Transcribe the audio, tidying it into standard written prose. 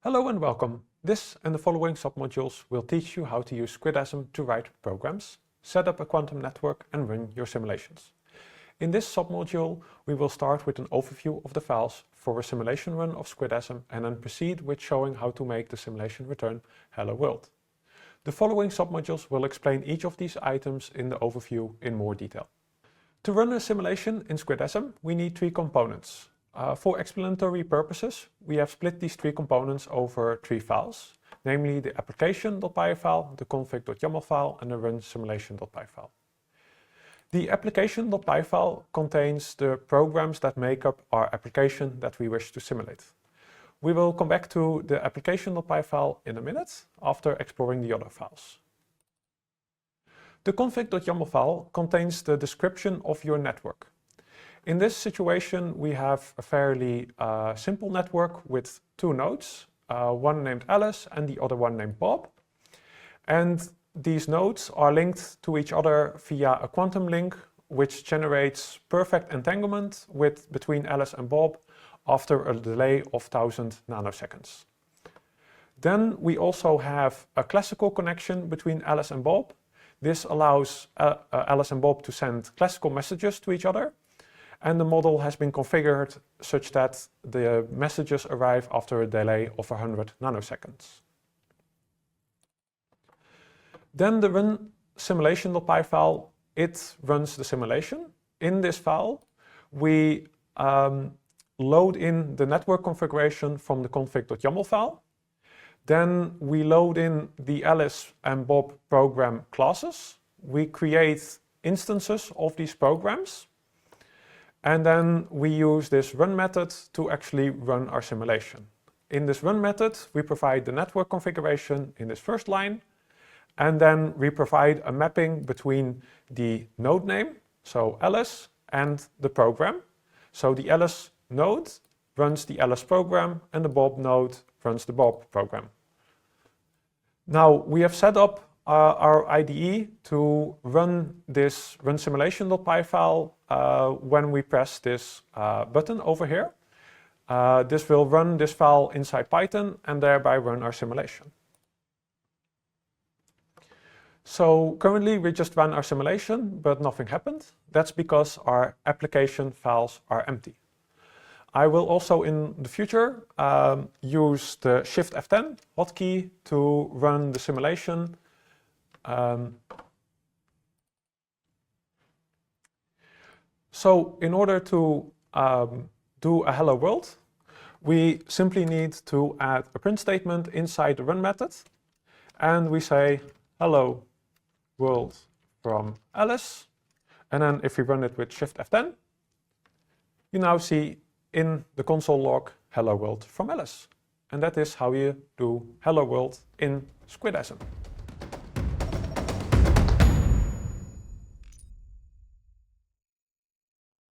Hello and welcome. This and the following submodules will teach you how to use SquidAsm to write programs, set up a quantum network and run your simulations. In this submodule, we will start with an overview of the files for a simulation run of SquidAsm and then proceed with showing how to make the simulation return Hello World. The following submodules will explain each of these items in the overview in more detail. To run a simulation in SquidAsm, we need three components. For explanatory purposes, we have split these three components over three files, namely the application.py file, the config.yaml file, and the run simulation.py file. The application.py file contains the programs that make up our application that we wish to simulate. We will come back to the application.py file in a minute after exploring the other files. The config.yaml file contains the description of your network. In this situation, we have a fairly simple network with two nodes, one named Alice and the other one named Bob. And these nodes are linked to each other via a quantum link, which generates perfect entanglement between Alice and Bob after a delay of 1000 nanoseconds. Then we also have a classical connection between Alice and Bob. This allows Alice and Bob to send classical messages to each other. And the model has been configured such that the messages arrive after a delay of 100 nanoseconds. Then the run simulation.py file, it runs the simulation. In this file, we load in the network configuration from the config.yaml file. Then we load in the Alice and Bob program classes. We create instances of these programs. And then we use this run method to actually run our simulation. In this run method, we provide the network configuration in this first line. And then we provide a mapping between the node name, so Alice, and the program. So the Alice node runs the Alice program and the Bob node runs the Bob program. Now we have set up our IDE to run this run simulation.py file when we press this button over here. This will run this file inside Python and thereby run our simulation. So currently we just ran our simulation, but nothing happened. That's because our application files are empty. I will also in the future use the Shift F10 hotkey to run the simulation. So in order to do a hello world, we simply need to add a print statement inside the run method. And we say hello world from Alice. And then if we run it with Shift F10, you now see in the console log hello world from Alice. And that is how you do hello world in SquidAsm.